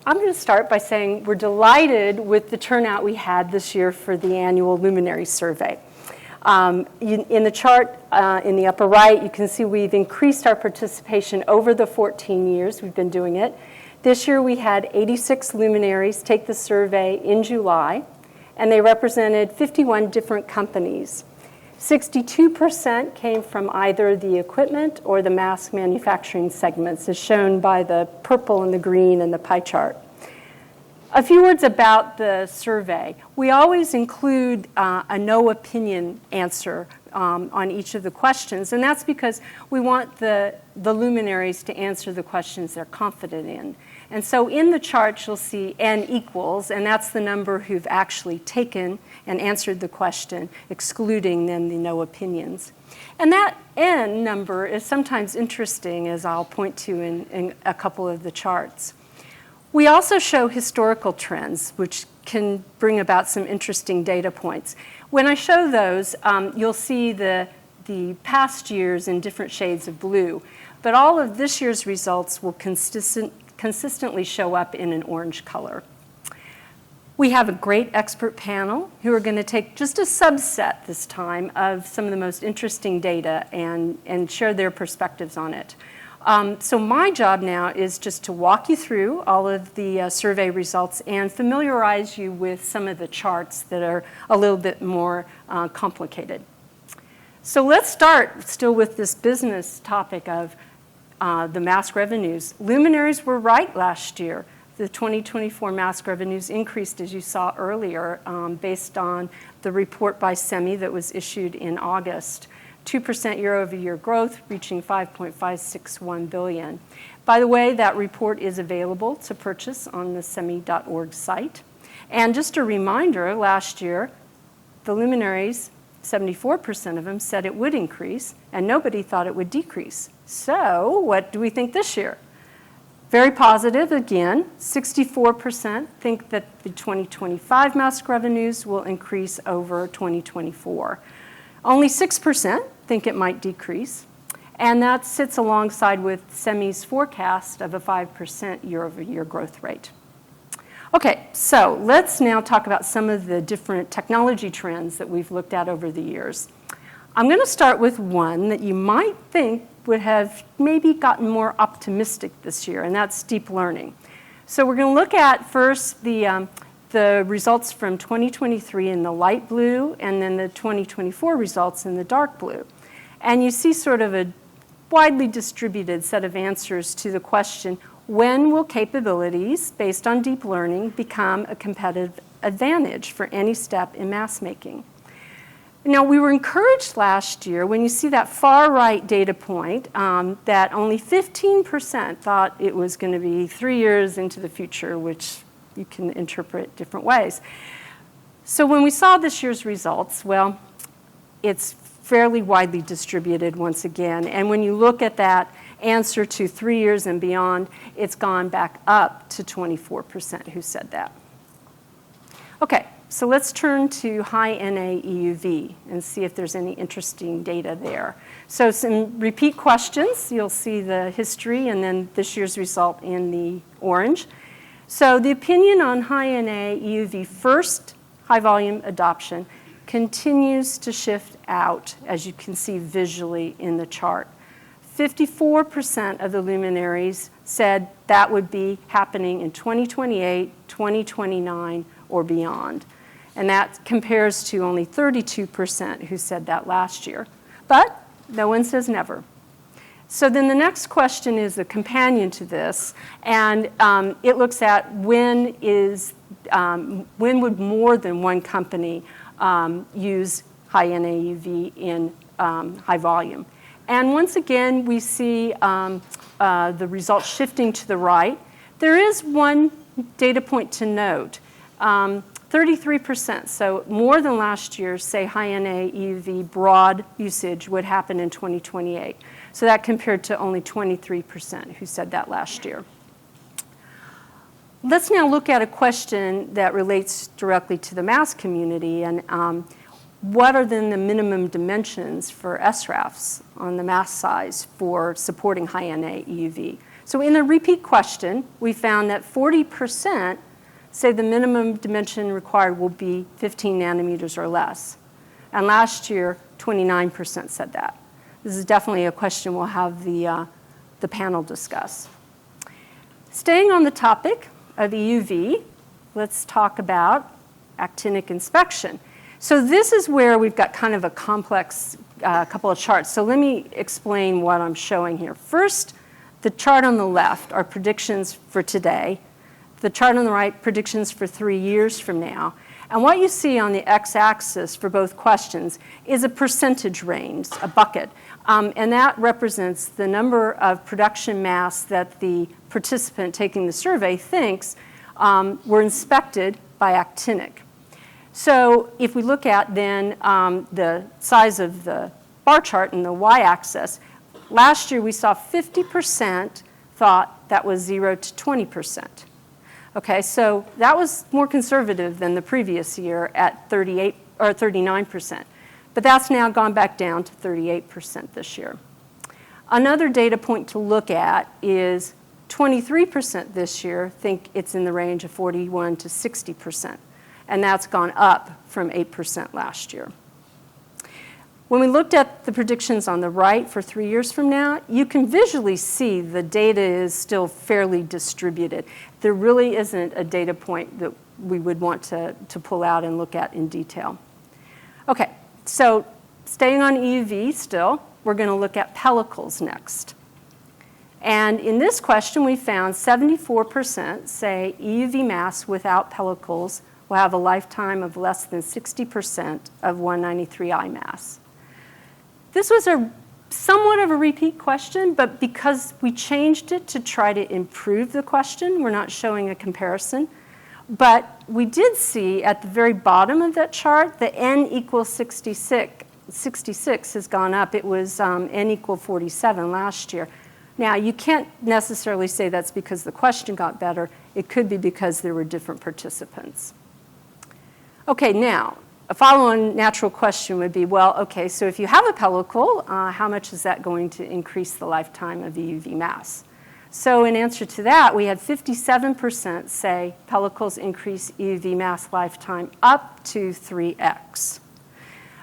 I'm going to start by saying we're delighted with the turnout we had this year for the annual Luminaries Survey. In the chart in the upper right, you can see we've increased our participation over the 14 years we've been doing it. This year we had 86 luminaries take the survey in July, and they represented 51 different companies. 62% came from either the equipment or the mask manufacturing segments, as shown by the purple and the green in the pie chart. A few words about the survey. We always include a no opinion answer on each of the questions, and that's because we want the luminaries to answer the questions they're confident in. And so in the chart, you'll see N equals, and that's the number who've actually taken and answered the question, excluding then the no opinions. And that N number is sometimes interesting, as I'll point to in a couple of the charts. We also show historical trends, which can bring about some interesting data points. When I show those, you'll see the past years in different shades of blue, but all of this year's results will consistently show up in an orange color. We have a great expert panel who are going to take just a subset this time of some of the most interesting data and share their perspectives on it. So my job now is just to walk you through all of the survey results and familiarize you with some of the charts that are a little bit more complicated. So let's start still with this business topic of the mask revenues. Luminaries were right last year. The 2024 mask revenues increased, as you saw earlier, based on the report by SEMI that was issued in August. 2% year-over-year growth, reaching $5.561 billion. By the way, that report is available to purchase on the semi.org site. And just a reminder, last year, the luminaries, 74% of them said it would increase, and nobody thought it would decrease. So what do we think this year? Very positive again. 64% think that the 2025 mask revenues will increase over 2024. Only 6% think it might decrease, and that sits alongside with SEMI's forecast of a 5% year-over-year growth rate. Okay, so let's now talk about some of the different technology trends that we've looked at over the years. I'm going to start with one that you might think would have maybe gotten more optimistic this year, and that's deep learning. So we're going to look at first the results from 2023 in the light blue, and then the 2024 results in the dark blue. And you see sort of a widely distributed set of answers to the question, when will capabilities based on deep learning become a competitive advantage for any step in mask making? Now, we were encouraged last year when you see that far right data point that only 15% thought it was going to be 3 years into the future, which you can interpret different ways. So when we saw this year's results, well, it's fairly widely distributed once again. And when you look at that answer to 3 years and beyond, it's gone back up to 24% who said that. Okay, so let's turn to high NA EUV and see if there's any interesting data there. So some repeat questions. You'll see the history and then this year's result in the orange. So the opinion on high NA EUV first high volume adoption continues to shift out, as you can see visually in the chart. 54% of the luminaries said that would be happening in 2028, 2029, or beyond. And that compares to only 32% who said that last year. But no one says never. So then the next question is a companion to this, and it looks at when would more than one company use high NA EUV in high volume. And once again, we see the results shifting to the right. There is one data point to note. 33%, so more than last year, say high NA EUV broad usage would happen in 2028. So that compared to only 23% who said that last year. Let's now look at a question that relates directly to the mask community, and what are then the minimum dimensions for SRAFs on the mask size for supporting high NA EUV? So in the repeat question, we found that 40% say the minimum dimension required will be 15 nanometers or less. And last year, 29% said that. This is definitely a question we'll have the panel discuss. Staying on the topic of EUV, let's talk about actinic inspection. So this is where we've got kind of a complex couple of charts. So let me explain what I'm showing here. First, the chart on the left are predictions for today. The chart on the right, predictions for 3 years from now. And what you see on the x-axis for both questions is a percentage range, a bucket. And that represents the number of production masks that the participant taking the survey thinks were inspected by actinic. So if we look at then the size of the bar chart in the y-axis, last year we saw 50% thought that was 0 to 20%. Okay, so that was more conservative than the previous year at 38 or 39%. But that's now gone back down to 38% this year. Another data point to look at is 23% this year think it's in the range of 41 to 60%. And that's gone up from 8% last year. When we looked at the predictions on the right for 3 years from now, you can visually see the data is still fairly distributed. There really isn't a data point that we would want to pull out and look at in detail. Okay, so staying on EUV still, we're going to look at pellicles next. And in this question, we found 74% say EUV masks without pellicles will have a lifetime of less than 60% of 193I masks. This was somewhat of a repeat question, but because we changed it to try to improve the question, we're not showing a comparison. But we did see at the very bottom of that chart, the n equals 66 has gone up. It was n equal 47 last year. Now, you can't necessarily say that's because the question got better. It could be because there were different participants. Okay, now, a follow-on natural question would be, well, okay, so if you have a pellicle, how much is that going to increase the lifetime of EUV masks? So in answer to that, we had 57% say pellicles increase EUV mask lifetime up to 3x.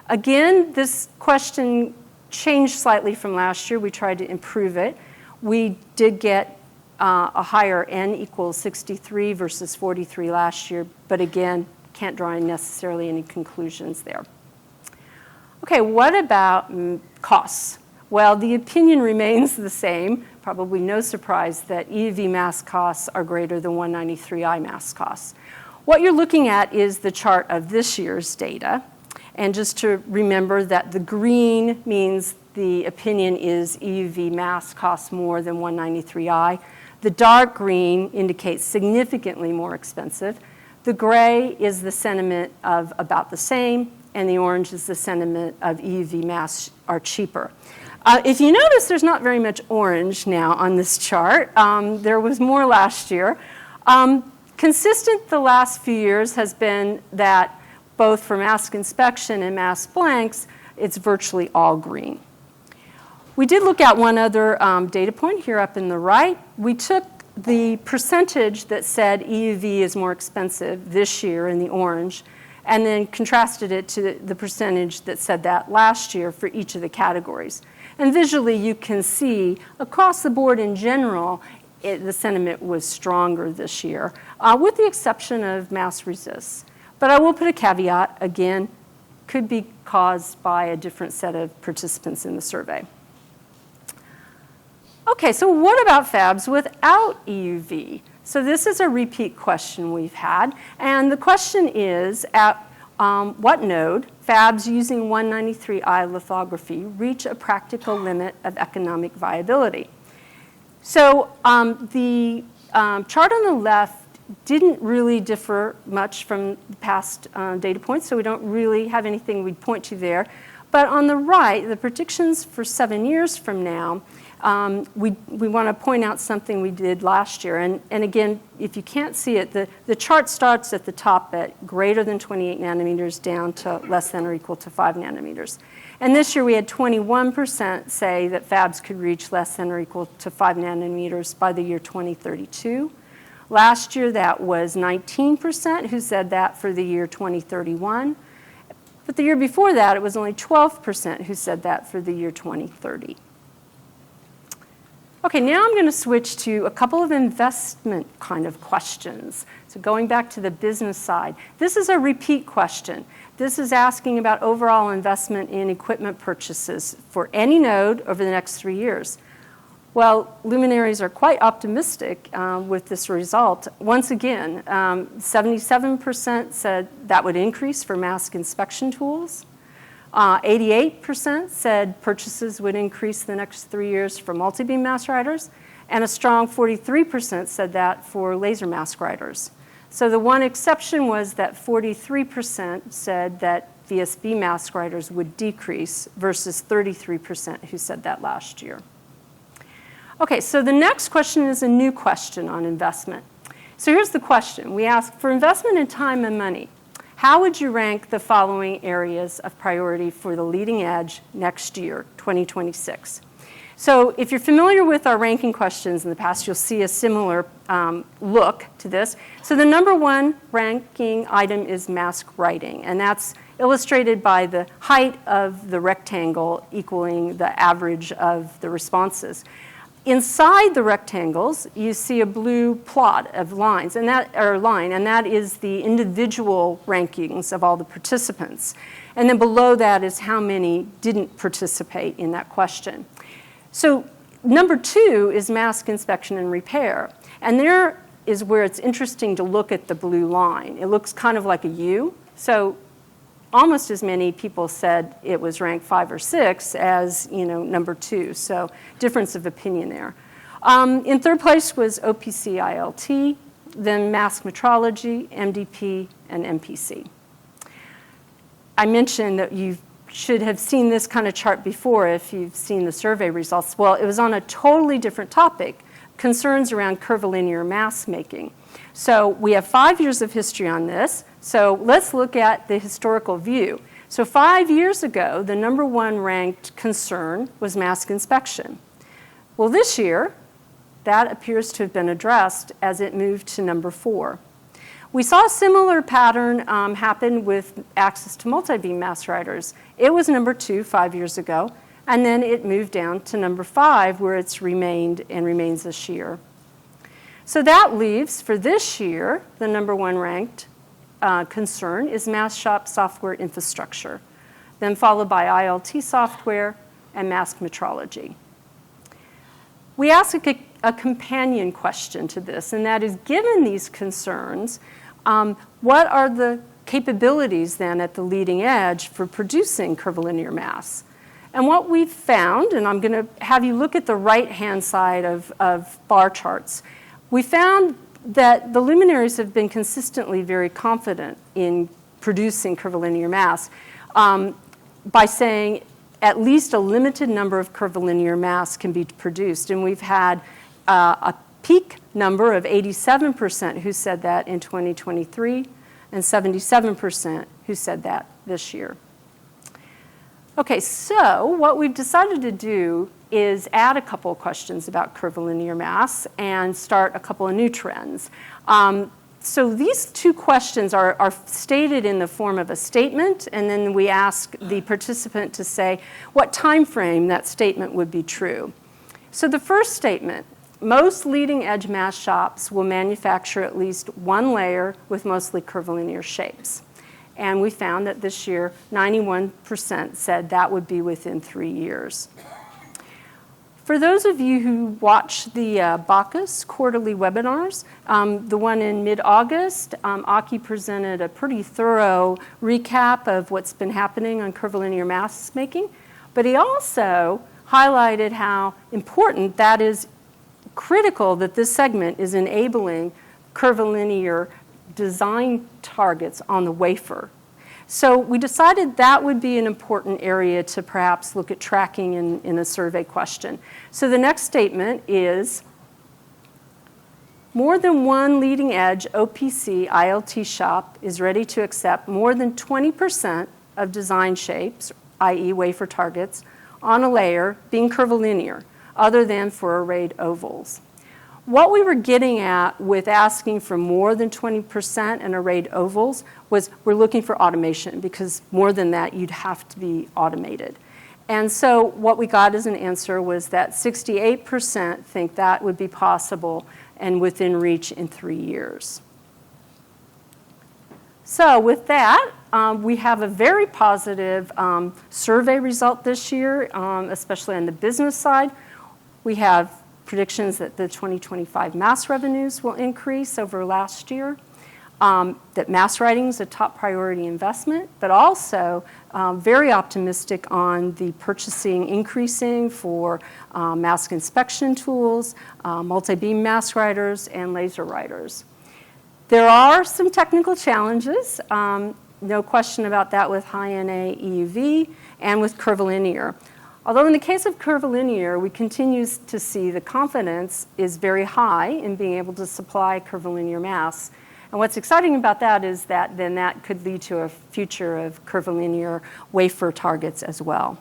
Again, this question changed slightly from last year. We tried to improve it. We did get a higher n equals 63 versus 43 last year, but again, can't draw necessarily any conclusions there. Okay, what about costs? Well, the opinion remains the same. Probably no surprise that EUV mask costs are greater than 193I mask costs. What you're looking at is the chart of this year's data. And just to remember that the green means the opinion is EUV mask costs more than 193I. The dark green indicates significantly more expensive. The gray is the sentiment of about the same, and the orange is the sentiment of EUV masks are cheaper. If you notice, there's not very much orange now on this chart. There was more last year. Consistent the last few years has been that both for mask inspection and mask blanks, it's virtually all green. We did look at one other data point here up in the right. We took the percentage that said EUV is more expensive this year in the orange, and then contrasted it to the percentage that said that last year for each of the categories. And visually, you can see across the board in general, the sentiment was stronger this year, with the exception of mask resists. But I will put a caveat, again, could be caused by a different set of participants in the survey. Okay, so what about fabs without EUV? So this is a repeat question we've had. And the question is, at what node fabs using 193I lithography reach a practical limit of economic viability? So the chart on the left didn't really differ much from the past data points, so we don't really have anything we'd point to there. But on the right, the predictions for 7 years from now, we want to point out something we did last year. And again, if you can't see it, the chart starts at the top at greater than 28 nanometers down to less than or equal to 5 nanometers. And this year we had 21% say that fabs could reach less than or equal to 5 nanometers by the year 2032. Last year that was 19% who said that for the year 2031. But the year before that it was only 12% who said that for the year 2030. Okay, now I'm going to switch to a couple of investment kind of questions. So going back to the business side, this is a repeat question. This is asking about overall investment in equipment purchases for any node over the next 3 years. Well, luminaries are quite optimistic with this result. Once again, 77% said that would increase for mask inspection tools. 88% said purchases would increase the next 3 years for multi-beam mask writers, and a strong 43% said that for laser mask writers. So the one exception was that 43% said that VSB mask writers would decrease versus 33% who said that last year. Okay, so the next question is a new question on investment. So here's the question. We ask, for investment in time and money, how would you rank the following areas of priority for the leading edge next year, 2026? So if you're familiar with our ranking questions in the past, you'll see a similar look to this. So the number one ranking item is mask writing, and that's illustrated by the height of the rectangle equaling the average of the responses. Inside the rectangles, you see a blue plot of lines, and that is the individual rankings of all the participants. And then below that is how many didn't participate in that question. So number two is mask inspection and repair. And there is where it's interesting to look at the blue line. It looks kind of like a U. So almost as many people said it was ranked 5 or 6 as, number 2. So difference of opinion there. In third place was OPC ILT, then mask metrology, MDP, and MPC. I mentioned that you should have seen this kind of chart before if you've seen the survey results. Well, it was on a totally different topic, concerns around curvilinear mask making. So we have 5 years of history on this. So let's look at the historical view. So 5 years ago, the number one ranked concern was mask inspection. Well, this year, that appears to have been addressed as it moved to number 4. We saw a similar pattern happen with access to multi-beam mask writers. It was number 2 5 years ago, and then it moved down to number 5, where it's remained and remains this year. So that leaves, for this year, the number one ranked concern is mask shop software infrastructure, then followed by ILT software and mask metrology. We ask a companion question to this, and that is, given these concerns, what are the capabilities then at the leading edge for producing curvilinear masks? And what we've found, and I'm going to have you look at the right-hand side of bar charts, we found that the luminaries have been consistently very confident in producing curvilinear masks by saying at least a limited number of curvilinear masks can be produced. And we've had a peak number of 87% who said that in 2023 and 77% who said that this year. Okay, so what we've decided to do is add a couple of questions about curvilinear masks and start a couple of new trends. So these two questions are stated in the form of a statement, and then we ask the participant to say what time frame that statement would be true. So the first statement, most leading edge mask shops will manufacture at least one layer with mostly curvilinear shapes. And we found that this year, 91% said that would be within 3 years. For those of you who watch the Bacchus quarterly webinars, the one in mid-August, Aki presented a pretty thorough recap of what's been happening on curvilinear mask making, but he also highlighted how important that is critical that this segment is enabling curvilinear design targets on the wafer. So we decided that would be an important area to perhaps look at tracking in a survey question. So the next statement is, more than one leading edge OPC ILT shop is ready to accept more than 20% of design shapes, i.e. wafer targets, on a layer being curvilinear, other than for arrayed ovals. What we were getting at with asking for more than 20% and arrayed ovals was we're looking for automation, because more than that you'd have to be automated. And so what we got as an answer was that 68% think that would be possible and within reach in 3 years. So with that, we have a very positive survey result this year, especially on the business side. We have predictions that the 2025 mass revenues will increase over last year, that mass writing is a top priority investment, but also very optimistic on the purchasing increasing for mask inspection tools, multi-beam mask writers, and laser writers. There are some technical challenges, no question about that, with high-NA EUV and with curvilinear. Although in the case of curvilinear, we continue to see the confidence is very high in being able to supply curvilinear masks. And what's exciting about that is that then that could lead to a future of curvilinear wafer targets as well.